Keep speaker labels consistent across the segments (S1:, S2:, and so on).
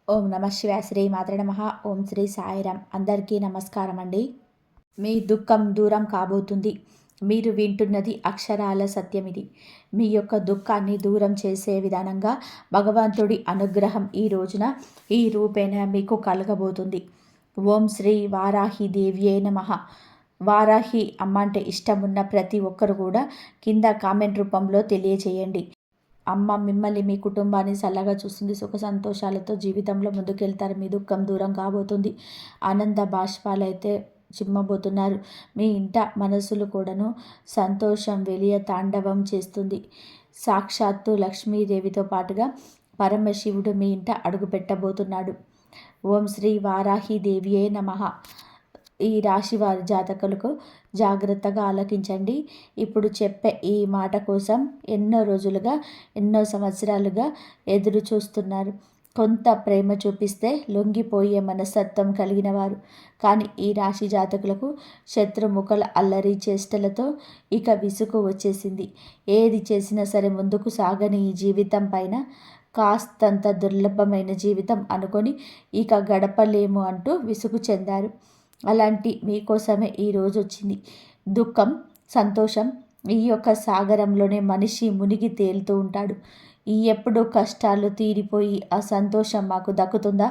S1: ఓం నమ శివాయ శ్రీ మాత్రే నమః. ఓం శ్రీ సాయిరామ్. అందరికీ నమస్కారం అండి. మీ దుఃఖం దూరం కాబోతుంది. మీరు వింటున్నది అక్షరాల సత్యమిది. మీ యొక్క దుఃఖాన్ని దూరం చేసే విధానంగా భగవంతుడి అనుగ్రహం ఈ రోజున ఈ రూపేణ మీకు కలగబోతుంది. ఓం శ్రీ వారాహి దేవ్యే నమః. వారాహి అమ్మ అంటే ఇష్టం ఉన్న ప్రతి ఒక్కరు కూడా కింద కామెంట్ రూపంలో తెలియజేయండి. అమ్మ మిమ్మల్ని మీ కుటుంబాన్ని చల్లగా చూస్తుంది. సుఖ సంతోషాలతో జీవితంలో ముందుకెళ్తారు. మీ దుఃఖం దూరం కాబోతుంది. ఆనంద బాష్పాలైతే చిమ్మబోతున్నారు. మీ ఇంట మనసులు కూడాను సంతోషం వెలియ తాండవం చేస్తుంది. సాక్షాత్తు లక్ష్మీదేవితో పాటుగా పరమశివుడు మీ ఇంట అడుగు పెట్టబోతున్నాడు. ఓం శ్రీ వారాహి దేవియే నమః. ఈ రాశి వారి జాతకులకు జాగ్రత్తగా ఆలకించండి. ఇప్పుడు చెప్పే ఈ మాట కోసం ఎన్నో రోజులుగా ఎన్నో సంవత్సరాలుగా ఎదురు చూస్తున్నారు. కొంత ప్రేమ చూపిస్తే లొంగిపోయే మనస్తత్వం కలిగిన వారు. కానీ ఈ రాశి జాతకులకు శత్రుముఖల అల్లరి చేష్టలతో ఇక విసుగు వచ్చేసింది. ఏది చేసినా సరే ముందుకు సాగని ఈ జీవితం పైన కాస్తంత దుర్లభమైన జీవితం అనుకొని ఇక గడపలేము అంటూ విసుగు చెందారు. అలాంటి మీకోసమే ఈరోజు వచ్చింది. దుఃఖం, సంతోషం ఈ యొక్క సాగరంలోనే మనిషి మునిగి తేలుతూ ఉంటాడు. ఈ ఎప్పుడు కష్టాలు తీరిపోయి ఆ సంతోషం మాకు దక్కుతుందా?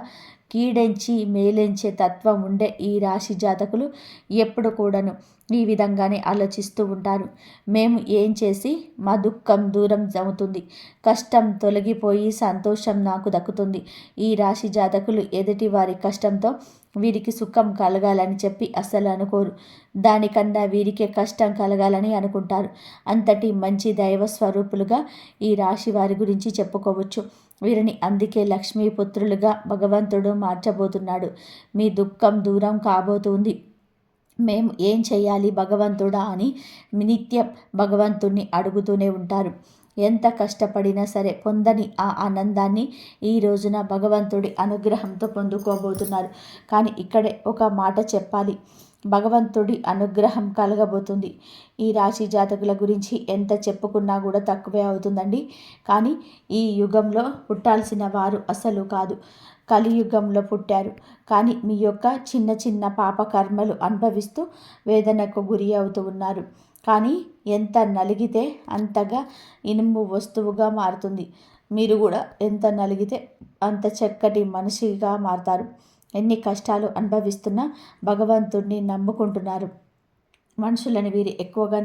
S1: కీడెంచి మేలెంచే తత్వం ఉండే ఈ రాశి జాతకులు ఎప్పుడు కూడాను ఈ విధంగానే ఆలోచిస్తూ ఉంటారు. మేము ఏం చేసి మా దుఃఖం దూరం అవుతుంది, కష్టం తొలగిపోయి సంతోషం నాకు దక్కుతుంది. ఈ రాశి జాతకులు ఎదుటి వారి కష్టంతో వీరికి సుఖం కలగాలని చెప్పి అస్సలు అనుకోరు. దానికన్నా వీరికే కష్టం కలగాలని అనుకుంటారు. అంతటి మంచి దైవ స్వరూపులుగా ఈ రాశి వారి గురించి చెప్పుకోవచ్చు. వీరిని అందుకే లక్ష్మీపుత్రులుగా భగవంతుడు మార్చబోతున్నాడు. మీ దుఃఖం దూరం కాబోతుంది. మేము ఏం చేయాలి భగవంతుడా అని నిత్యం భగవంతుణ్ణి అడుగుతూనే ఉంటారు. ఎంత కష్టపడినా సరే పొందని ఆ ఆనందాన్ని ఈ రోజున భగవంతుడి అనుగ్రహంతో పొందుకోబోతున్నారు. కానీ ఇక్కడే ఒక మాట చెప్పాలి. భగవంతుడి అనుగ్రహం కలగబోతుంది. ఈ రాశి జాతకుల గురించి ఎంత చెప్పుకున్నా కూడా తక్కువే అవుతుందండి. కానీ ఈ యుగంలో పుట్టాల్సిన వారు అసలు కాదు, కలియుగంలో పుట్టారు. కానీ మీ యొక్క చిన్న చిన్న పాపకర్మలు అనుభవిస్తూ వేదనకు గురి అవుతూ ఉన్నారు. కానీ ఎంత నలిగితే అంతగా ఇనుము వస్తువుగా మారుతుంది. మీరు కూడా ఎంత నలిగితే అంత చక్కటి మనిషిగా మారతారు. ఎన్ని కష్టాలు అనుభవిస్తున్నా భగవంతుడిని నమ్ముకుంటున్నారు. మనుషులని వీరు ఎక్కువగా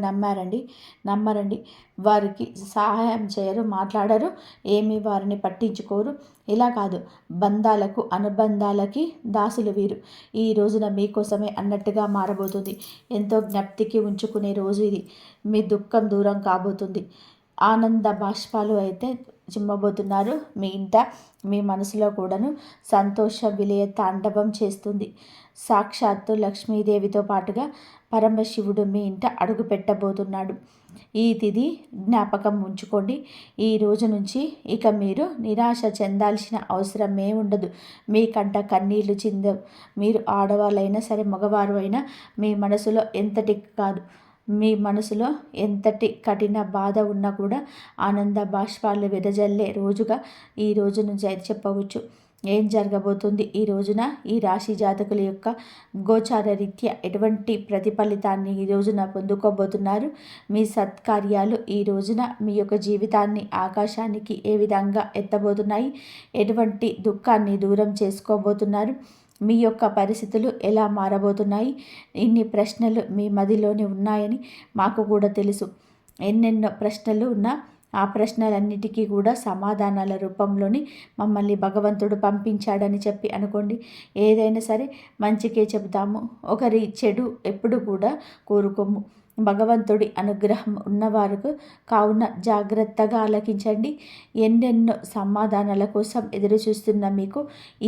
S1: నమ్మరండి. వారికి సహాయం చేయరు, మాట్లాడరు, ఏమీ వారిని పట్టించుకోరు. ఇలా కాదు, బంధాలకు అనుబంధాలకి దాసులు వీరు. ఈ రోజున మీకోసమే అన్నట్టుగా మారబోతుంది. ఎంతో జ్ఞప్తికి ఉంచుకునే రోజు ఇది. మీ దుఃఖం దూరం కాబోతుంది. ఆనంద బాష్పాలు అయితే చిమ్మబోతున్నారు. మీ ఇంట మీ మనసులో కూడాను సంతోష విలయ తాండవం చేస్తుంది. సాక్షాత్తు లక్ష్మీదేవితో పాటుగా పరమశివుడు మీ ఇంట అడుగు పెట్టబోతున్నాడు. ఈ తిథి జ్ఞాపకం ఉంచుకోండి. ఈ రోజు నుంచి ఇక మీరు నిరాశ చెందాల్సిన అవసరం ఏముండదు. మీకంట కన్నీళ్లు చిందవు. మీరు ఆడవాళ్ళైనా సరే మగవారు అయినా మీ మనసులో మీ మనసులో ఎంతటి కఠిన బాధ ఉన్నా కూడా ఆనంద బాష్పాలు వెదజల్లే రోజుగా ఈ రోజు నుంచి అయితే చెప్పవచ్చు. ఏం జరగబోతుంది ఈ రోజున ఈ రాశి జాతకుల యొక్క గోచార రీత్యా ఎటువంటి ప్రతిఫలితాన్ని ఈ రోజున పొందుకోబోతున్నారు? మీ సత్కార్యాలు ఈ రోజున మీ యొక్క జీవితాన్ని ఆకాశానికి ఏ విధంగా ఎత్తబోతున్నాయి? ఎటువంటి దుఃఖాన్ని దూరం చేసుకోబోతున్నారు? మీ యొక్క పరిస్థితులు ఎలా మారబోతున్నాయి? ఇన్ని ప్రశ్నలు మీ మదిలోనే ఉన్నాయని మాకు కూడా తెలుసు. ఎన్నెన్నో ప్రశ్నలు ఉన్నా ఆ ప్రశ్నలన్నిటికీ కూడా సమాధానాల రూపంలోని మమ్మల్ని భగవంతుడు పంపించాడని చెప్పి అనుకోండి. ఏదైనా సరే మంచికే చెబుతాము, ఒకరి చెడు ఎప్పుడు కూడా కోరుకోము. భగవంతుడి అనుగ్రహం ఉన్నవారికి కావున జాగ్రత్తగా ఆలకించండి. ఎన్నెన్నో సమాధానాల కోసం ఎదురు చూస్తున్న మీకు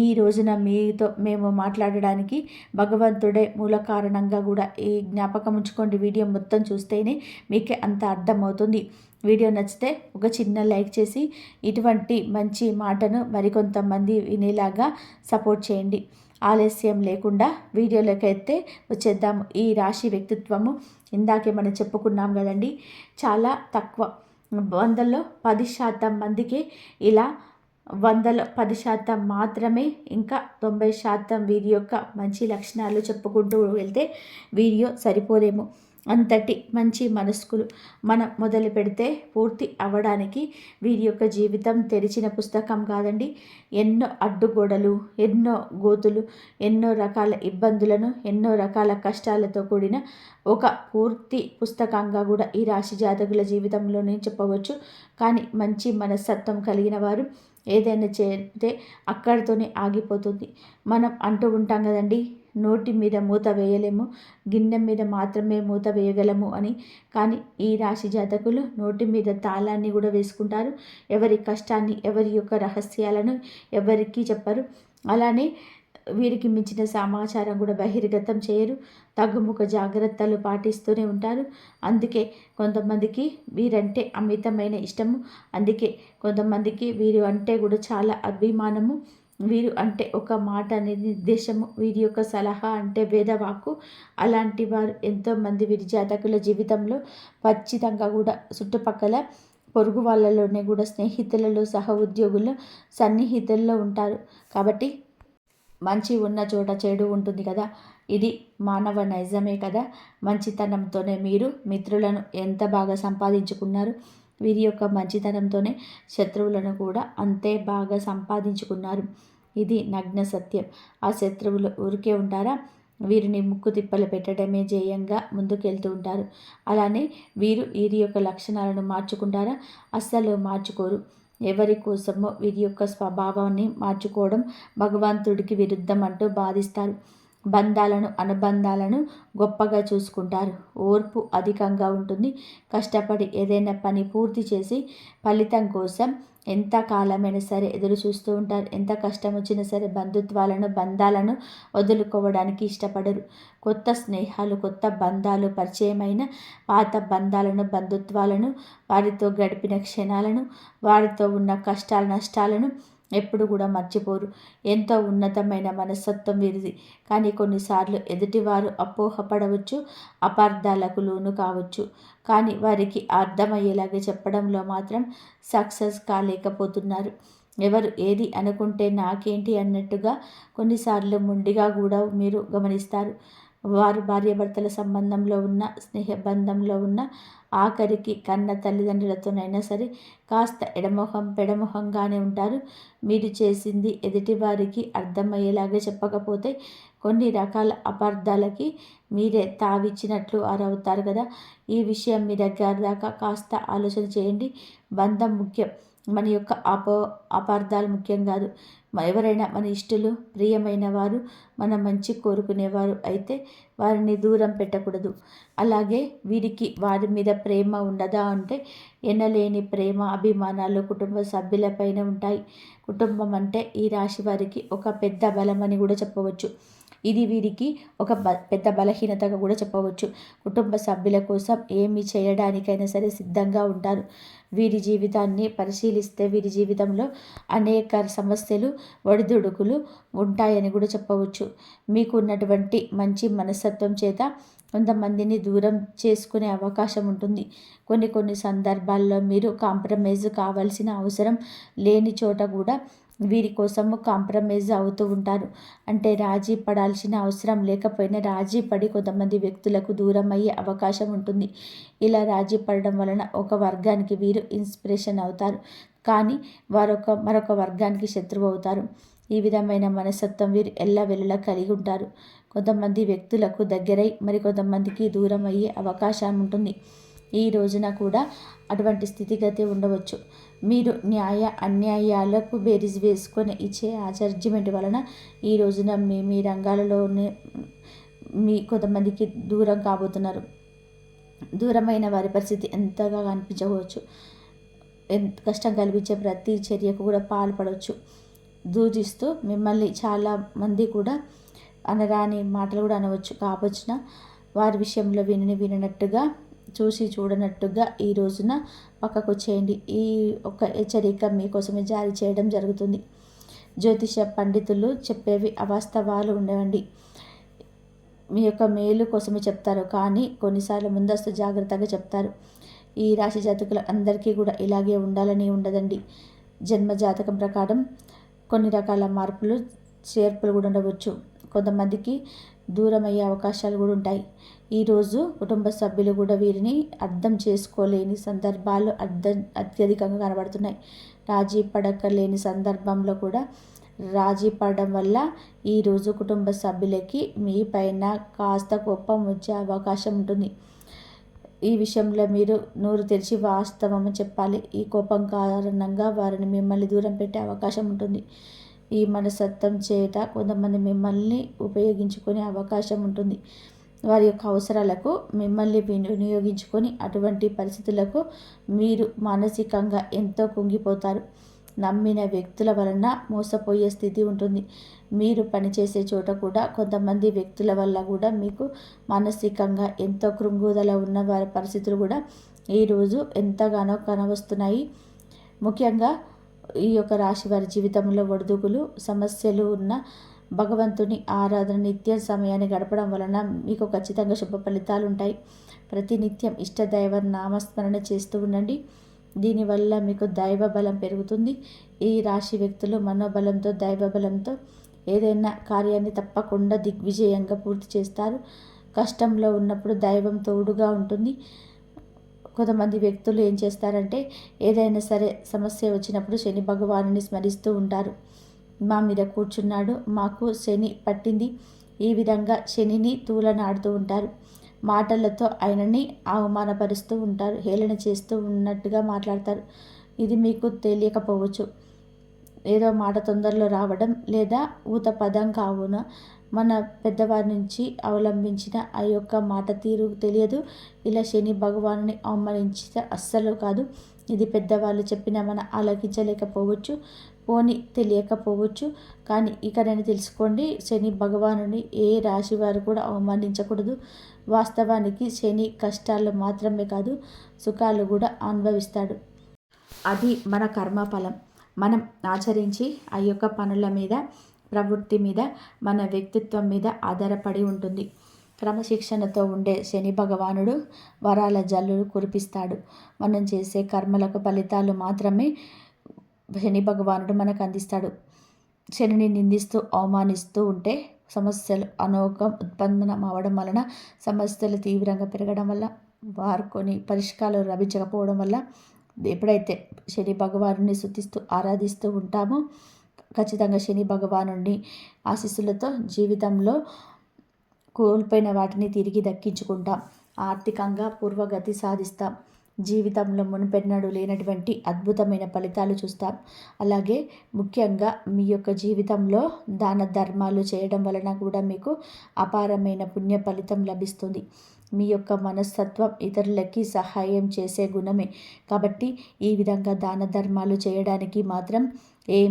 S1: ఈ రోజున మీతో మేము మాట్లాడడానికి భగవంతుడే మూల కారణంగా కూడా ఈ జ్ఞాపకం ఉంచుకోండి. వీడియో మొత్తం చూస్తేనే మీకే అంత అర్థమవుతుంది. వీడియో నచ్చితే ఒక చిన్న లైక్ చేసి ఇటువంటి మంచి మాటను మరికొంతమంది వినేలాగా సపోర్ట్ చేయండి. ఆలస్యం లేకుండా వీడియోలోకి అయితే వచ్చేద్దాము. ఈ రాశి వ్యక్తిత్వము ఇందాకే మనం చెప్పుకున్నాం కదండి, చాలా తక్కువ, 100లో 10% మందికి ఇలా 100లో 10% మాత్రమే, ఇంకా 90% వీరి యొక్క మంచి లక్షణాలు చెప్పుకుంటూ వెళ్తే వీడియో సరిపోదేమో. అంతటి మంచి మనస్కులు. మనం మొదలు పెడితే పూర్తి అవ్వడానికి వీరి యొక్క జీవితం తెరిచిన పుస్తకం కాదండి. ఎన్నో అడ్డుగోడలు, ఎన్నో గోతులు, ఎన్నో రకాల ఇబ్బందులను, ఎన్నో రకాల కష్టాలతో కూడిన ఒక పూర్తి పుస్తకంగా కూడా ఈ రాశి జాతకుల జీవితంలోనే చెప్పవచ్చు. కానీ మంచి మనస్తత్వం కలిగిన వారు ఏదైనా చేస్తే అక్కడితోనే ఆగిపోతుంది. మనం అంటూ ఉంటాం కదండి, నోటి మీద మూత వేయలేము, గిన్నె మీద మాత్రమే మూత వేయగలము అని. కానీ ఈ రాశి జాతకులు నోటి మీద తాళాన్ని కూడా వేసుకుంటారు. ఎవరి కష్టాన్ని, ఎవరి యొక్క రహస్యాలను ఎవరికీ చెప్పరు. అలానే వీరికి మించిన సమాచారం కూడా బహిర్గతం చేయరు. తగ్గుముఖ జాగ్రత్తలు పాటిస్తూనే ఉంటారు. అందుకే కొంతమందికి వీరంటే అమితమైన ఇష్టము. అందుకే కొంతమందికి వీరు అంటే కూడా చాలా అభిమానము. వీరు అంటే ఒక మాట అనేది నిర్దేశము. వీరి యొక్క సలహా అంటే వేదవాక్కు. అలాంటి వారు ఎంతోమంది వీరి జాతకుల జీవితంలో ఖచ్చితంగా కూడా చుట్టుపక్కల పొరుగు వాళ్ళలోనే కూడా స్నేహితులలో, సహ ఉద్యోగుల్లో, సన్నిహితుల్లో ఉంటారు. కాబట్టి మంచి ఉన్న చోట చెడు ఉంటుంది కదా, ఇది మానవ నైజమే కదా. మంచితనంతోనే మీరు మిత్రులను ఎంత బాగా సంపాదించుకున్నారు, వీరి యొక్క మంచితనంతోనే శత్రువులను కూడా అంతే బాగా సంపాదించుకున్నారు. ఇది నగ్న సత్యం. ఆ శత్రువులు ఊరికే ఉంటారా? వీరిని ముక్కు తిప్పలు పెట్టడమే జయంగా ముందుకెళ్తూ ఉంటారు. అలానే వీరి యొక్క లక్షణాలను మార్చుకుంటారా? అస్సలు మార్చుకోరు. ఎవరి కోసమో వీరి యొక్క స్వభావాన్ని మార్చుకోవడం భగవంతుడికి విరుద్ధం అంటూ బాధిస్తారు. బంధాలను, అనుబంధాలను గొప్పగా చూసుకుంటారు. ఓర్పు అధికంగా ఉంటుంది. కష్టపడి ఏదైనా పని పూర్తి చేసి ఫలితం కోసం ఎంత కాలమైనా సరే ఎదురు చూస్తూ ఉంటారు. ఎంత కష్టం వచ్చినా సరే బంధాలను వదులుకోవడానికి ఇష్టపడరు. కొత్త స్నేహాలు, కొత్త బంధాలు పరిచయమైన పాత బంధాలను, బంధుత్వాలను, వారితో గడిపిన క్షణాలను, వారితో ఉన్న కష్టాల నష్టాలను ఎప్పుడు కూడా మర్చిపోరు. ఎంతో ఉన్నతమైన మనస్తత్వం వీరిది. కానీ కొన్నిసార్లు ఎదుటివారు అపోహపడవచ్చు, అపార్థాలకు లోను కావచ్చు. కానీ వారికి అర్థమయ్యేలాగా చెప్పడంలో మాత్రం సక్సెస్ కాలేకపోతున్నారు. ఎవరు ఏది అనుకుంటే నాకేంటి అన్నట్టుగా కొన్నిసార్లు మొండిగా కూడా మీరు గమనిస్తారు. వారు భార్యాభర్తల సంబంధంలో ఉన్న, స్నేహబంధంలో ఉన్న, ఆఖరికి కన్న తల్లిదండ్రులతోనైనా సరే కాస్త పెడమొహంగానే ఉంటారు. మీరు చేసింది ఎదుటివారికి అర్థమయ్యేలాగా చెప్పకపోతే కొన్ని రకాల అపార్థాలకి మీరే తావిచ్చినట్లు అరవుతారు కదా. ఈ విషయం మీ దగ్గర దాకా కాస్త ఆలోచన చేయండి. బంధం ముఖ్యం, మన యొక్క అపార్థాలు ముఖ్యం కాదు. ఎవరైనా మన ఇష్టలు, ప్రియమైన వారు, మన మంచి కోరుకునేవారు అయితే వారిని దూరం పెట్టకూడదు. అలాగే వీరికి వారి మీద ప్రేమ ఉండదా అంటే ఎనలేని ప్రేమ, అభిమానాలు కుటుంబ సభ్యులపైన ఉంటాయి. కుటుంబం అంటే ఈ రాశి వారికి ఒక పెద్ద బలమని కూడా చెప్పవచ్చు. ఇది వీరికి ఒక పెద్ద బలహీనతగా కూడా చెప్పవచ్చు. కుటుంబ సభ్యుల కోసం ఏమి చేయడానికైనా సరే సిద్ధంగా ఉంటారు. వీరి జీవితాన్ని పరిశీలిస్తే వీరి జీవితంలో అనేక సమస్యలు, ఒడిదుడుకులు ఉంటాయని కూడా చెప్పవచ్చు. మీకు ఉన్నటువంటి మంచి మనస్తత్వం చేత కొంతమందిని దూరం చేసుకునే అవకాశం ఉంటుంది. కొన్ని సందర్భాల్లో మీరు కాంప్రమైజ్ కావాల్సిన అవసరం లేని చోట కూడా వీరి కోసము కాంప్రమైజ్ అవుతూ ఉంటారు. అంటే రాజీ పడాల్సిన అవసరం లేకపోయినా రాజీ పడి కొంతమంది వ్యక్తులకు దూరం అయ్యే అవకాశం ఉంటుంది. ఇలా రాజీ పడడం వలన ఒక వర్గానికి వీరు ఇన్స్పిరేషన్ అవుతారు, కానీ మరొక వర్గానికి శత్రువు అవుతారు. ఈ విధమైన మనస్తత్వం వీరు ఎల్లవెల్లలా కలిగి ఉంటారు. కొంతమంది వ్యక్తులకు దగ్గరై మరికొంతమందికి దూరం అయ్యే అవకాశం ఉంటుంది. ఈ రోజున కూడా అటువంటి స్థితిగతి ఉండవచ్చు. మీరు న్యాయ అన్యాయాలకు బేరీజ్ వేసుకొని ఇచ్చే ఆ జడ్జిమెంట్ వలన ఈ రోజున మీ రంగాలలోనే కొంతమందికి దూరం కాబోతున్నారు. దూరమైన వారి పరిస్థితి ఎంతగా కనిపించవచ్చు. ఎంత కష్టం కలిగించే ప్రతి చర్యకు కూడా పాల్పడవచ్చు. దూషిస్తూ మిమ్మల్ని చాలామంది కూడా అనరాని మాటలు కూడా అనవచ్చు. కావచ్చున వారి విషయంలో విననట్టుగా, చూసి చూడనట్టుగా ఈ రోజున పక్కకు వచ్చేయండి. ఈ ఒక హెచ్చరిక మీకోసమే జారీ చేయడం జరుగుతుంది. జ్యోతిష పండితులు చెప్పేవి అవాస్తవాలు ఉండవండి. మీ యొక్క మేలు కోసమే చెప్తారు, కానీ కొన్నిసార్లు ముందస్తు జాగ్రత్తగా చెప్తారు. ఈ రాశి జాతకులు అందరికీ కూడా ఇలాగే ఉండాలని ఉండదండి. జన్మ జాతకం ప్రకారం కొన్ని రకాల మార్పులు చేర్పులు కూడా ఉండవచ్చు. కొంతమందికి దూరం అయ్యే అవకాశాలు కూడా ఉంటాయి. ఈరోజు కుటుంబ సభ్యులు కూడా వీరిని అర్థం చేసుకోలేని సందర్భాలు అత్యధికంగా కనబడుతున్నాయి. రాజీ పడకలేని సందర్భంలో కూడా రాజీ పడడం వల్ల ఈరోజు కుటుంబ సభ్యులకి మీ పైన కాస్త కోపం వచ్చే అవకాశం ఉంటుంది. ఈ విషయంలో మీరు నోరు తెరిచి వాస్తవం చెప్పాలి. ఈ కోపం కారణంగా వారిని మిమ్మల్ని దూరం పెట్టే అవకాశం ఉంటుంది. ఈ మనస్తత్వం చేత కొంతమంది మిమ్మల్ని ఉపయోగించుకునే అవకాశం ఉంటుంది. వారి యొక్క అవసరాలకు మిమ్మల్ని వినియోగించుకొని అటువంటి పరిస్థితులకు మీరు మానసికంగా ఎంతో కుంగిపోతారు. నమ్మిన వ్యక్తుల వలన మోసపోయే స్థితి ఉంటుంది. మీరు పనిచేసే చోట కూడా కొంతమంది వ్యక్తుల వల్ల కూడా మీకు మానసికంగా ఎంతో కృంగుదల ఉన్న వారి పరిస్థితులు కూడా ఈరోజు ఎంతగానో కనవస్తున్నాయి. ముఖ్యంగా ఈ యొక్క రాశి వారి జీవితంలో ఒడిదుడుకులు సమస్యలు ఉన్న భగవంతుని ఆరాధన నిత్య సమయాన్ని గడపడం వలన మీకు ఖచ్చితంగా శుభ ఫలితాలు ఉంటాయి. ప్రతినిత్యం ఇష్టదైవ నామస్మరణ చేస్తూ ఉండండి. దీనివల్ల మీకు దైవ బలం పెరుగుతుంది. ఈ రాశి వ్యక్తులు మనోబలంతో దైవ బలంతో ఏదైనా కార్యాన్ని తప్పకుండా దిగ్విజయంగా పూర్తి చేస్తారు. కష్టంలో ఉన్నప్పుడు దైవం తోడుగా ఉంటుంది. కొంతమంది వ్యక్తులు ఏం చేస్తారంటే ఏదైనా సరే సమస్య వచ్చినప్పుడు శని భగవానుని స్మరిస్తూ ఉంటారు. మా మీద కూర్చున్నాడు, మాకు శని పట్టింది, ఈ విధంగా శనిని తూలనాడుతూ ఉంటారు. మాటలతో ఆయనని అవమానపరుస్తూ ఉంటారు, హేళన చేస్తూ ఉన్నట్టుగా మాట్లాడతారు. ఇది మీకు తెలియకపోవచ్చు. ఏదో మాట తొందరలో రావడం లేదా ఊత పదం కావున మన పెద్దవారి నుంచి అవలంబించిన ఆ యొక్క మాట తీరు తెలియదు. ఇలా శని భగవానుని అవమానించిన అస్సలు కాదు. ఇది పెద్దవాళ్ళు చెప్పినా మనం ఆలకించలేకపోవచ్చు, పోని తెలియకపోవచ్చు. కానీ ఇకనైనా తెలుసుకోండి, శని భగవానుని ఏ రాశి వారు కూడా అవమానించకూడదు. వాస్తవానికి శని కష్టాలు మాత్రమే కాదు, సుఖాలు కూడా అనుభవిస్తాడు. అది మన కర్మఫలం. మనం ఆచరించి ఆ యొక్క పనుల మీద, ప్రవృత్తి మీద, మన వ్యక్తిత్వం మీద ఆధారపడి ఉంటుంది. క్రమశిక్షణతో ఉండే శని భగవానుడు వరాల జల్లులు కురిపిస్తాడు. మనం చేసే కర్మలకు ఫలితాలు మాత్రమే శని భగవానుడు మనకు అందిస్తాడు. శనిని నిందిస్తూ అవమానిస్తూ ఉంటే సమస్యలు అనోకం ఉత్పన్నం అవ్వడం వలన, సమస్యలు తీవ్రంగా పెరగడం వల్ల, వారుకొని పరిష్కారాలు లభించకపోవడం వల్ల ఎప్పుడైతే శని భగవానుని స్తుతిస్తూ ఆరాధిస్తూ ఉంటామో ఖచ్చితంగా శని భగవానుని ఆశీస్సులతో జీవితంలో కోల్పోయిన వాటిని తిరిగి దక్కించుకుంటాం. ఆర్థికంగా పూర్వగతి సాధిస్తాం. జీవితంలో మునుపెన్నడూ లేనటువంటి అద్భుతమైన ఫలితాలు చూస్తాం. అలాగే ముఖ్యంగా మీ యొక్క జీవితంలో దాన ధర్మాలు చేయడం వలన కూడా మీకు అపారమైన పుణ్య ఫలితం లభిస్తుంది. మీ యొక్క మనస్తత్వం ఇతరులకి సహాయం చేసే గుణమే కాబట్టి ఈ విధంగా దాన ధర్మాలు చేయడానికి మాత్రం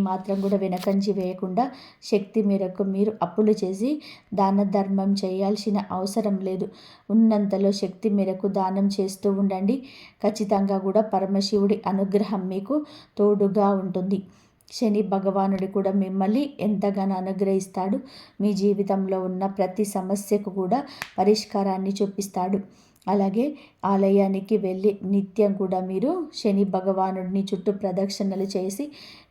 S1: మాత్రం కూడా వెనకంజి వేయకుండా శక్తి మేరకు మీరు అప్పులు చేసి దాన ధర్మం చేయాల్సిన అవసరం లేదు. ఉన్నంతలో శక్తి మేరకు దానం చేస్తూ ఉండండి. ఖచ్చితంగా కూడా పరమశివుడి అనుగ్రహం మీకు తోడుగా ఉంటుంది. శని భగవానుడు కూడా మిమ్మల్ని ఎంతగానో అనుగ్రహిస్తాడు. మీ జీవితంలో ఉన్న ప్రతి సమస్యకు కూడా పరిష్కారాన్ని చూపిస్తాడు. అలాగే ఆలయానికి వెళ్ళి నిత్యం కూడా మీరు శని భగవానుడిని చుట్టూ ప్రదక్షిణలు చేసి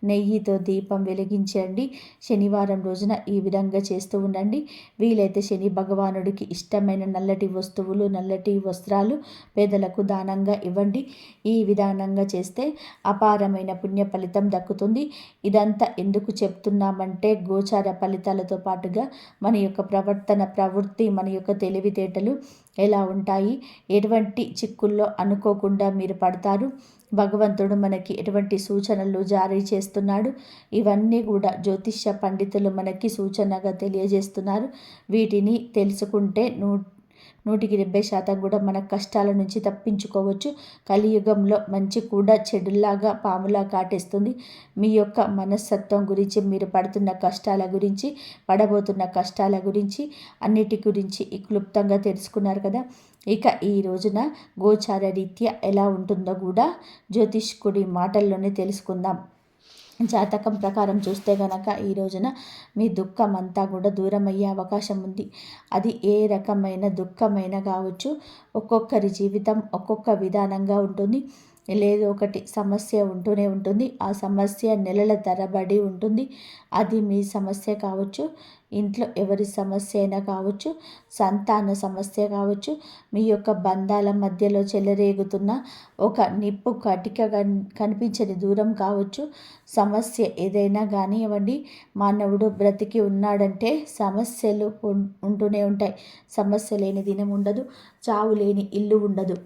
S1: నెయ్యితో దీపం వెలిగించండి. శనివారం రోజున ఈ విధంగా చేస్తూ ఉండండి. వీలైతే శని భగవానుడికి ఇష్టమైన నల్లటి వస్తువులు, నల్లటి వస్త్రాలు పేదలకు దానంగా ఇవ్వండి. ఈ విధానంగా చేస్తే అపారమైన పుణ్య ఫలితం దక్కుతుంది. ఇదంతా ఎందుకు చెప్తున్నామంటే గోచార ఫలితాలతో పాటుగా మన యొక్క ప్రవర్తన, ప్రవృత్తి, మన యొక్క తెలివితేటలు ఎలా ఉంటాయి, ఎటువంటి చిక్కుల్లో అనుకోకుండా మీరు పడతారు, భగవంతుడు మనకి ఎటువంటి సూచనలు జారీ చేస్తున్నాడు, ఇవన్నీ కూడా జ్యోతిష్య పండితులు మనకి సూచనగా తెలియజేస్తున్నారు. వీటిని తెలుసుకుంటే 100% కూడా మన కష్టాల నుంచి తప్పించుకోవచ్చు. కలియుగంలో మంచి కూడా చెడులాగా పాములా కాటేస్తుంది. మీ యొక్క మనస్తత్వం గురించి, మీరు పడుతున్న కష్టాల గురించి, పడబోతున్న కష్టాల గురించి, అన్నిటి గురించి క్లుప్తంగా తెలుసుకున్నారు కదా. ఇక ఈ రోజున గోచార రీత్యా ఎలా ఉంటుందో కూడా జ్యోతిష్కుడి మాటల్లోనే తెలుసుకుందాం. జాతకం ప్రకారం చూస్తే గనక ఈ రోజున మీ దుఃఖం అంతా కూడా దూరం అయ్యే అవకాశం ఉంది. అది ఏ రకమైన దుఃఖమైనా కావచ్చు. ఒక్కొక్కరి జీవితం ఒక్కొక్క విధానంగా ఉంటుంది. లేదో ఒకటి సమస్య ఉంటూనే ఉంటుంది. ఆ సమస్య నెలల తరబడి ఉంటుంది. అది మీ సమస్య కావచ్చు, ఇంట్లో ఎవరి సమస్య అయినా కావచ్చు, సంతాన సమస్య కావచ్చు, మీ యొక్క బంధాల మధ్యలో చెలరేగుతున్న ఒక నిప్పు కటిక కనిపించని దూరం కావచ్చు. సమస్య ఏదైనా కానివ్వండి, మానవుడు బ్రతికి ఉన్నాడంటే సమస్యలు ఉంటూనే ఉంటాయి. సమస్య లేని దినం ఉండదు, చావు లేని ఇల్లు ఉండదు.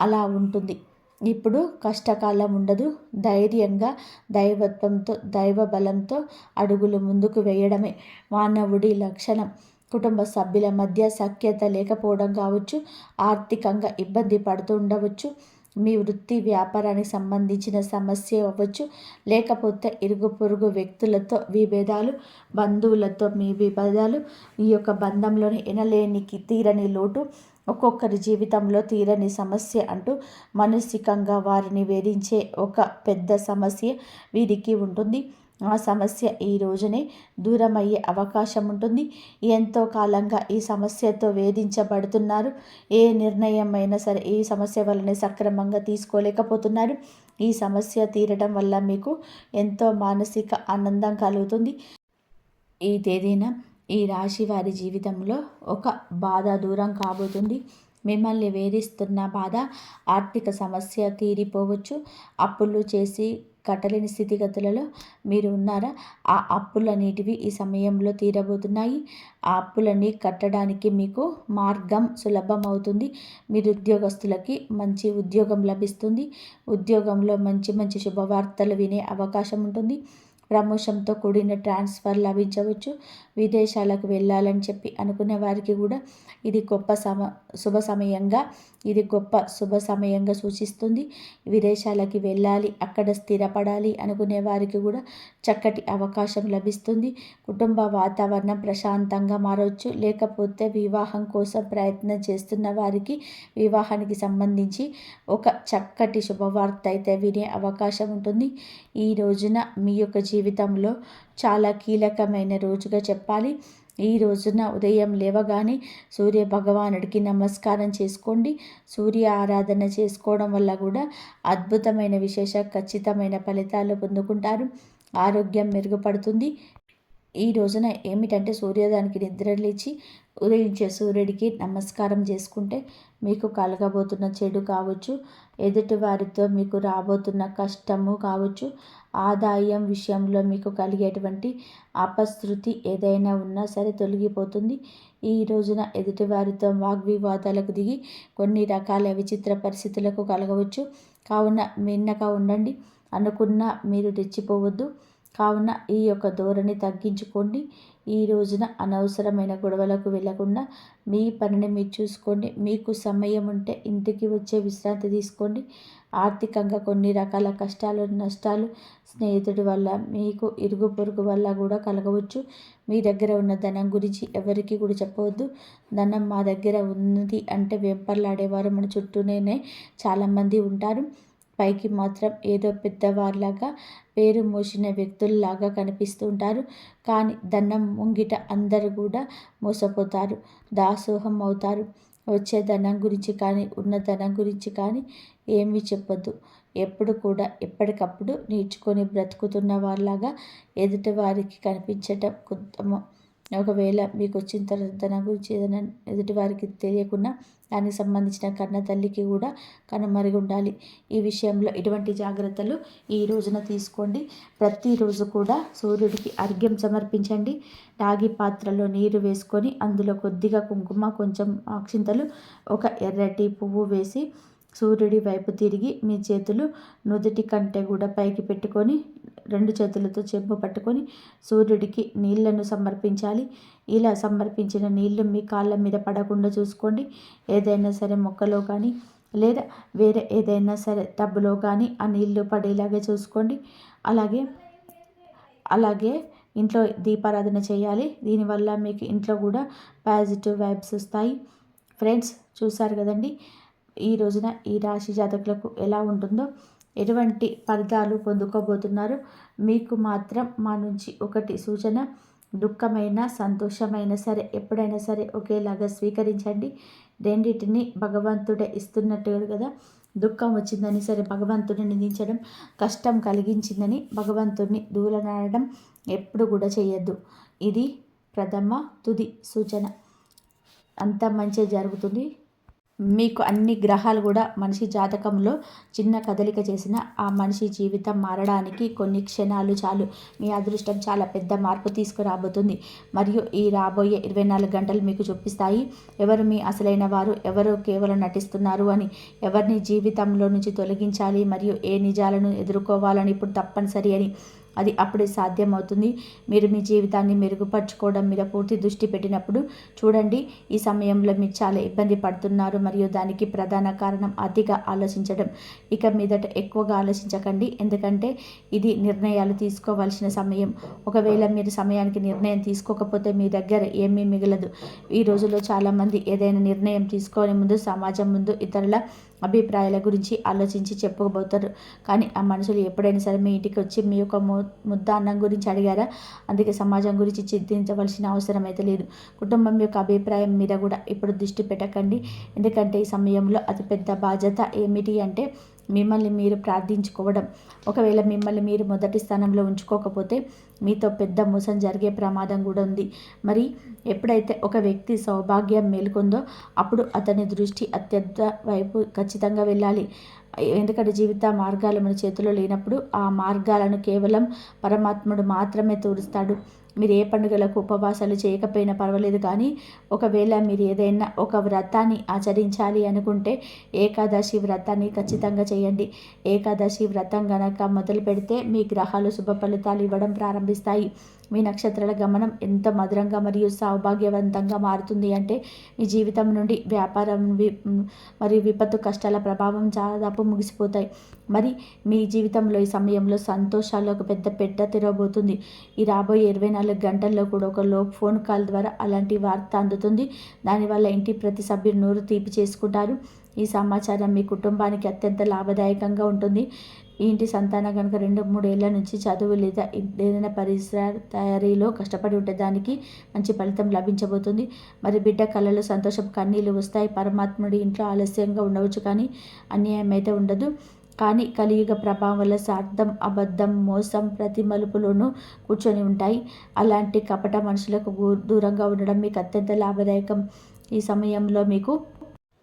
S1: అలా ఉంటుంది. ఇప్పుడు కష్టకాలం ఉండదు. ధైర్యంగా దైవత్వంతో దైవ బలంతో అడుగులు ముందుకు వేయడమే మానవుడి లక్షణం. కుటుంబ సభ్యుల మధ్య సఖ్యత లేకపోవడం కావచ్చు, ఆర్థికంగా ఇబ్బంది పడుతూ ఉండవచ్చు, మీ వృత్తి వ్యాపారానికి సంబంధించిన సమస్య అవ్వచ్చు, లేకపోతే ఇరుగు పొరుగు వ్యక్తులతో విభేదాలు, బంధువులతో మీ విభేదాలు, ఈ యొక్క బంధంలోని ఎనలేని తీరని లోటు, ఒక్కొక్కరి జీవితంలో తీరని సమస్య అంటూ మానసికంగా వారిని వేధించే ఒక పెద్ద సమస్య వీరికి ఉంటుంది. ఆ సమస్య ఈ రోజునే దూరమయ్యే అవకాశం ఉంటుంది. ఎంతో కాలంగా ఈ సమస్యతో వేధించబడుతున్నారు. ఏ నిర్ణయం అయినా సరే ఈ సమస్య వల్లనే సక్రమంగా తీసుకోలేకపోతున్నారు. ఈ సమస్య తీరడం వల్ల మీకు ఎంతో మానసిక ఆనందం కలుగుతుంది. ఈ తేదీన ఈ రాశి వారి జీవితంలో ఒక బాధ దూరం కాబోతుంది. మిమ్మల్ని వేధిస్తున్న బాధ, ఆర్థిక సమస్య తీరిపోవచ్చు. అప్పులు చేసి కట్టలేని స్థితిగతులలో మీరు ఉన్నారా? ఆ అప్పులనేటివి ఈ సమయంలో తీరబోతున్నాయి. ఆ అప్పులని కట్టడానికి మీకు మార్గం సులభం అవుతుంది. మీరు ఉద్యోగస్తులకి మంచి ఉద్యోగం లభిస్తుంది. ఉద్యోగంలో మంచి మంచి శుభవార్తలు వినే అవకాశం ఉంటుంది. ప్రమోషన్తో కూడిన ట్రాన్స్ఫర్ లభించవచ్చు. విదేశాలకు వెళ్ళాలని చెప్పి అనుకునే వారికి కూడా ఇది గొప్ప శుభ సమయంగా సూచిస్తుంది. విదేశాలకి వెళ్ళాలి, అక్కడ స్థిరపడాలి అనుకునే వారికి కూడా చక్కటి అవకాశం లభిస్తుంది. కుటుంబ వాతావరణం ప్రశాంతంగా మారవచ్చు. లేకపోతే వివాహం కోసం ప్రయత్నం చేస్తున్న వారికి వివాహానికి సంబంధించి ఒక చక్కటి శుభవార్త అయితే వినే అవకాశం ఉంటుంది. ఈ రోజున మీ యొక్క జీవితంలో చాలా కీలకమైన రోజుగా చెప్పాలి. ఈ రోజున ఉదయం లేవగానే సూర్య భగవానుడికి నమస్కారం చేసుకోండి. సూర్య ఆరాధన చేసుకోవడం వల్ల కూడా అద్భుతమైన ఖచ్చితమైన ఫలితాలు పొందుకుంటారు. ఆరోగ్యం మెరుగుపడుతుంది. ఈ రోజున ఏమిటంటే సూర్యోదయానికి నిద్రలేచి ఉదయించే సూర్యుడికి నమస్కారం చేసుకుంటే మీకు కలగబోతున్న చెడు కావచ్చు, ఎదుటివారితో మీకు రాబోతున్న కష్టము కావచ్చు, ఆదాయం విషయంలో మీకు కలిగేటువంటి అపశృతి ఏదైనా ఉన్నా సరే తొలగిపోతుంది. ఈ రోజున ఎదుటివారితో వాగ్వివాదాలకు దిగి కొన్ని రకాల విచిత్ర పరిస్థితులకు కలగవచ్చు. కావున మిన్నగా ఉండండి. అనుకున్న మీరు రెచ్చిపోవద్దు. కావున ఈ యొక్క ధోరణి తగ్గించుకోండి. ఈ రోజున అనవసరమైన గొడవలకు వెళ్లకుండా మీ పనిని మీరు చూసుకోండి. మీకు సమయం ఉంటే ఇంటికి వచ్చే విశ్రాంతి తీసుకోండి. ఆర్థికంగా కొన్ని రకాల కష్టాలు, నష్టాలు స్నేహితుడి వల్ల, మీకు ఇరుగు పొరుగు వల్ల కూడా కలగవచ్చు. మీ దగ్గర ఉన్న ధనం గురించి ఎవరికి కూడా చెప్పవద్దు. ధనం మా దగ్గర ఉంది అంటే వెంపర్లాడేవారు మన చుట్టూనే చాలామంది ఉంటారు. పైకి మాత్రం ఏదో పెద్దవారిలాగా పేరు మోసిన వ్యక్తుల్లాగా కనిపిస్తూ ఉంటారు. కానీ ధనం ముంగిట అందరూ కూడా మోసపోతారు, దాసోహం అవుతారు. వచ్చే ధనం గురించి కానీ, ఉన్న ధనం గురించి కానీ ఏమీ చెప్పొద్దు. ఎప్పుడు కూడా ఎప్పటికప్పుడు నేర్చుకొని బ్రతుకుతున్న వాళ్ళలాగా ఎదుటి వారికి కనిపించటం ఉత్తమం. ఒకవేళ మీకు వచ్చిన తర్వాత ధనం గురించి ఏదైనా ఎదుటి వారికి తెలియకుండా దానికి సంబంధించిన కన్న తల్లికి కూడా కనుమరుగు ఉండాలి. ఈ విషయంలో ఇటువంటి జాగ్రత్తలు ఈ రోజున తీసుకోండి. ప్రతిరోజు కూడా సూర్యుడికి అర్ఘ్యం సమర్పించండి. రాగి పాత్రలో నీరు వేసుకొని అందులో కొద్దిగా కుంకుమ, కొంచెం అక్షింతలు, ఒక ఎర్రటి పువ్వు వేసి సూర్యుడి వైపు తిరిగి మీ చేతులు నుదుటి కంటే కూడా పైకి పెట్టుకొని 2 చేతులతో చెంబు పట్టుకొని సూర్యుడికి నీళ్లను సమర్పించాలి. ఇలా సమర్పించిన నీళ్లు మీ కాళ్ళ మీద పడకుండా చూసుకోండి. ఏదైనా సరే మొక్కలో కానీ లేదా వేరే ఏదైనా సరే టబ్బులో కానీ ఆ నీళ్లు పడేలాగే చూసుకోండి. అలాగే ఇంట్లో దీపారాధన చేయాలి. దీనివల్ల మీకు ఇంట్లో కూడా పాజిటివ్ వైబ్స్ వస్తాయి. ఫ్రెండ్స్, చూసారు కదండి ఈ రోజున ఈ రాశి జాతకులకు ఎలా ఉంటుందో, ఎటువంటి ఫలితాలు పొందుకోబోతున్నారు. మీకు మాత్రం మా నుంచి ఒకటి సూచన: దుఃఖమైన సంతోషమైన సరే ఎప్పుడైనా సరే ఒకేలాగా స్వీకరించండి. రెండింటిని భగవంతుడే ఇస్తున్నట్టు కదా, దుఃఖం వచ్చిందని సరే భగవంతుడిని నిందించడం, కష్టం కలిగించిందని భగవంతుడిని దూరనాడడం ఎప్పుడు కూడా చేయొద్దు. ఇది ప్రథమ తుది సూచన. అంత మంచి జరుగుతుంది. మీకు అన్ని గ్రహాలు కూడా మనిషి జాతకంలో చిన్న కదలిక చేసిన ఆ మనిషి జీవితం మారడానికి కొన్ని క్షణాలు చాలు. మీ అదృష్టం చాలా పెద్ద మార్పు తీసుకురాబోతుంది. మరియు ఈ రాబోయే 24 గంటలు మీకు చూపిస్తాయి ఎవరు మీ అసలైన వారు, ఎవరు కేవలం నటిస్తున్నారు అని, ఎవరిని జీవితంలో నుంచి తొలగించాలి మరియు ఏ నిజాలను ఎదుర్కోవాలని ఇప్పుడు తప్పనిసరి అని. అది అప్పుడే సాధ్యమవుతుంది. మీరు మీ జీవితాన్ని మెరుగుపరుచుకోవడం మీద పూర్తి దృష్టి పెట్టినప్పుడు. చూడండి, ఈ సమయంలో మీరు చాలా ఇబ్బంది పడుతున్నారు మరియు దానికి ప్రధాన కారణం అతిగా ఆలోచించడం. ఇక మీదట ఎక్కువగా ఆలోచించకండి, ఎందుకంటే ఇది నిర్ణయాలు తీసుకోవాల్సిన సమయం. ఒకవేళ మీరు సమయానికి నిర్ణయం తీసుకోకపోతే మీ దగ్గర ఏమీ మిగలదు. ఈ రోజుల్లో చాలామంది ఏదైనా నిర్ణయం తీసుకోని ముందు సమాజం ముందు ఇతరుల అభిప్రాయాల గురించి ఆలోచించి చెప్పుకోబోతారు. కానీ ఆ మనుషులు ఎప్పుడైనా సరే మీ ఇంటికి వచ్చి మీ యొక్క ముద్ద అన్నం గురించి అడిగారా? అందుకే సమాజం గురించి చింతించవలసిన అవసరం అయితే లేదు. కుటుంబం యొక్క అభిప్రాయం మీద కూడా ఇప్పుడు దృష్టి పెట్టకండి, ఎందుకంటే ఈ సమయంలో అతిపెద్ద బాధ్యత ఏమిటి అంటే మిమ్మల్ని మీరు ప్రార్థించుకోవడం. ఒకవేళ మిమ్మల్ని మీరు మొదటి స్థానంలో ఉంచుకోకపోతే మీతో పెద్ద మోసం జరిగే ప్రమాదం కూడా ఉంది. మరి ఎప్పుడైతే ఒక వ్యక్తి సౌభాగ్యం మేలుకుందో అప్పుడు అతని దృష్టి అత్యంత వైపు ఖచ్చితంగా వెళ్ళాలి. ఎందుకంటే జీవిత మార్గాలు మన చేతిలో లేనప్పుడు ఆ మార్గాలను కేవలం పరమాత్ముడు మాత్రమే తోడుస్తాడు. మీరు ఏ పండుగలకు ఉపవాసాలు చేయకపోయినా పర్వాలేదు, కానీ ఒకవేళ మీరు ఏదైనా ఒక వ్రతాన్ని ఆచరించాలి అనుకుంటే ఏకాదశి వ్రతాన్ని ఖచ్చితంగా చేయండి. ఏకాదశి వ్రతం గనక మొదలు పెడితే మీ గ్రహాలు శుభ ఫలితాలు ఇవ్వడం ప్రారంభిస్తాయి. మీ నక్షత్రాల గమనం ఎంత మధురంగా మరియు సౌభాగ్యవంతంగా మారుతుంది అంటే మీ జీవితం నుండి వ్యాపారం మరియు విపత్తు కష్టాల ప్రభావం దాదాపు ముగిసిపోతాయి. మరి మీ జీవితంలో ఈ సమయంలో సంతోషాలు ఒక పెద్ద పెట్ట తెరవబోతుంది. ఈ రాబోయే 24 గంటల్లో కూడా ఒక ఫోన్ కాల్ ద్వారా అలాంటి వార్త అందుతుంది. దానివల్ల ఇంటి ప్రతి సభ్యులు నోరు తీపి చేసుకుంటారు. ఈ సమాచారం మీ కుటుంబానికి అత్యంత లాభదాయకంగా ఉంటుంది. ఈ ఇంటి సంతానం కనుక 2-3 ఏళ్ల నుంచి చదువు లేదా ఏదైనా పరిసర తయారీలో కష్టపడి ఉంటే దానికి మంచి ఫలితం లభించబోతుంది. మరి బిడ్డ కళ్ళలో సంతోషపు కన్నీళ్ళు వస్తాయి. పరమాత్ముడి ఇంట్లో ఆలస్యంగా ఉండవచ్చు, కానీ అన్యాయం అయితే ఉండదు. కానీ కలియుగ ప్రభావం వల్ల స్వార్థం, అబద్ధం, మోసం ప్రతి మలుపులోనూ కూర్చొని ఉంటాయి. అలాంటి కపట మనుషులకు దూరంగా ఉండడం మీకు అత్యంత లాభదాయకం. ఈ సమయంలో మీకు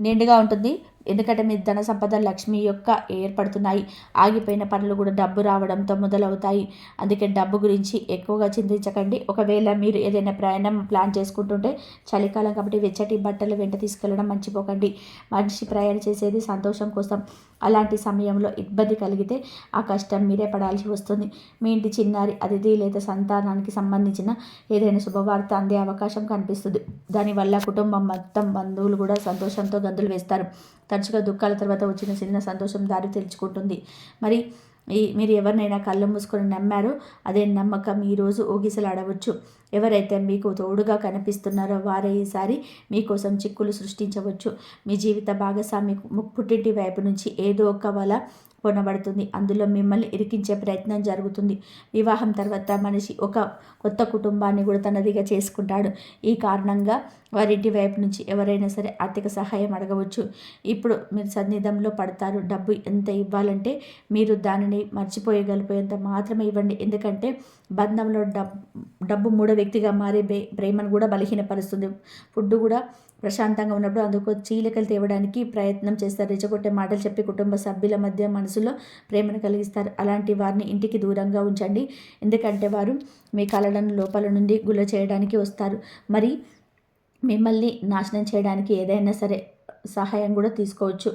S1: నిండుగా ఉంటుంది, ఎందుకంటే మీ ధన సంపద లక్ష్మి యొక్క ఏర్పడుతున్నాయి. ఆగిపోయిన పనులు కూడా డబ్బు రావడంతో మొదలవుతాయి. అందుకే డబ్బు గురించి ఎక్కువగా చింతించకండి. ఒకవేళ మీరు ఏదైనా ప్రయాణం ప్లాన్ చేసుకుంటుంటే చలికాలం కాబట్టి వెచ్చటి బట్టలు వెంట తీసుకెళ్లడం మర్చిపోకండి. మనిషి ప్రయాణం చేసేది సంతోషం కోసం. అలాంటి సమయంలో ఇబ్బంది కలిగితే ఆ కష్టం మీరే పడాల్సి వస్తుంది. మీ ఇంటి చిన్నారి అతిథి లేదా సంతానానికి సంబంధించిన ఏదైనా శుభవార్త అందే అవకాశం కనిపిస్తుంది. దానివల్ల కుటుంబం మొత్తం బంధువులు కూడా సంతోషంతో గంతులు వేస్తారు. తరచుగా దుఃఖాల తర్వాత వచ్చిన చిన్న సంతోషం దారి తెలుసుకుంటుంది. మరి మీరు ఎవరినైనా కళ్ళు మూసుకొని నమ్మారో అదే నమ్మకం ఈరోజు ఊగిసలాడవచ్చు. ఎవరైతే మీకు తోడుగా కనిపిస్తున్నారో వారే ఈసారి మీకోసం చిక్కులు సృష్టించవచ్చు. మీ జీవిత భాగస్వామి పుట్టింటి వైపు నుంచి ఏదో ఒక వల కొనబడుతుంది. అందులో మిమ్మల్ని ఇరికించే ప్రయత్నం జరుగుతుంది. వివాహం తర్వాత మనిషి ఒక కొత్త కుటుంబాన్ని కూడా తనదిగా చేసుకుంటాడు. ఈ కారణంగా వారింటి వైపు నుంచి ఎవరైనా సరే ఆర్థిక సహాయం అడగవచ్చు. ఇప్పుడు మీరు సన్నిధంలో పడతారు. డబ్బు ఎంత ఇవ్వాలంటే మీరు దానిని మర్చిపోయగలిపోయేంత మాత్రమే ఇవ్వండి. ఎందుకంటే బంధంలో డబ్బు మూడో వ్యక్తిగా మారే ప్రేమను కూడా బలహీనపరుస్తుంది. ఫుడ్ కూడా ప్రశాంతంగా ఉన్నప్పుడు అందుకు చీలికలు తేవడానికి ప్రయత్నం చేస్తారు. రెచ్చగొట్టే మాటలు చెప్పి కుటుంబ సభ్యుల మధ్య మనసులో ప్రేమను కలిగిస్తారు. అలాంటి వారిని ఇంటికి దూరంగా ఉంచండి, ఎందుకంటే వారు మీ కలలను లోపల నుండి గుల్ల చేయడానికి వస్తారు. మరి మిమ్మల్ని నాశనం చేయడానికి ఏదైనా సరే సహాయం కూడా తీసుకోవచ్చు.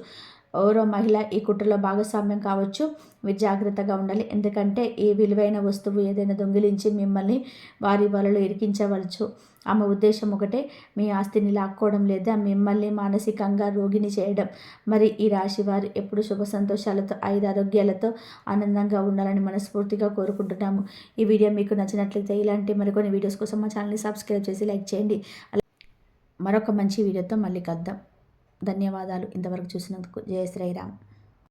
S1: ఎవరో మహిళ ఈ కుట్రలో భాగస్వామ్యం కావచ్చు. మీరు జాగ్రత్తగా ఉండాలి, ఎందుకంటే ఈ విలువైన వస్తువు ఏదైనా దొంగిలించి మిమ్మల్ని వారి వలలో ఇరికించవచ్చు. ఆమె ఉద్దేశం ఒకటే, మీ ఆస్తిని లాక్కోవడం లేదా మిమ్మల్ని మానసికంగా రోగిని చేయడం. మరి ఈ రాశి వారు ఎప్పుడు శుభ సంతోషాలతో ఆరోగ్యాలతో ఆనందంగా ఉండాలని మనస్ఫూర్తిగా కోరుకుంటున్నాము. ఈ వీడియో మీకు నచ్చినట్లయితే ఇలాంటి మరికొన్ని వీడియోస్ కోసం మా ఛానల్ని సబ్స్క్రైబ్ చేసి లైక్ చేయండి. మరొక మంచి వీడియోతో మళ్ళీ కలుద్దాం. ధన్యవాదాలు ఇంతవరకు చూసినందుకు. జయ శ్రీరామ్.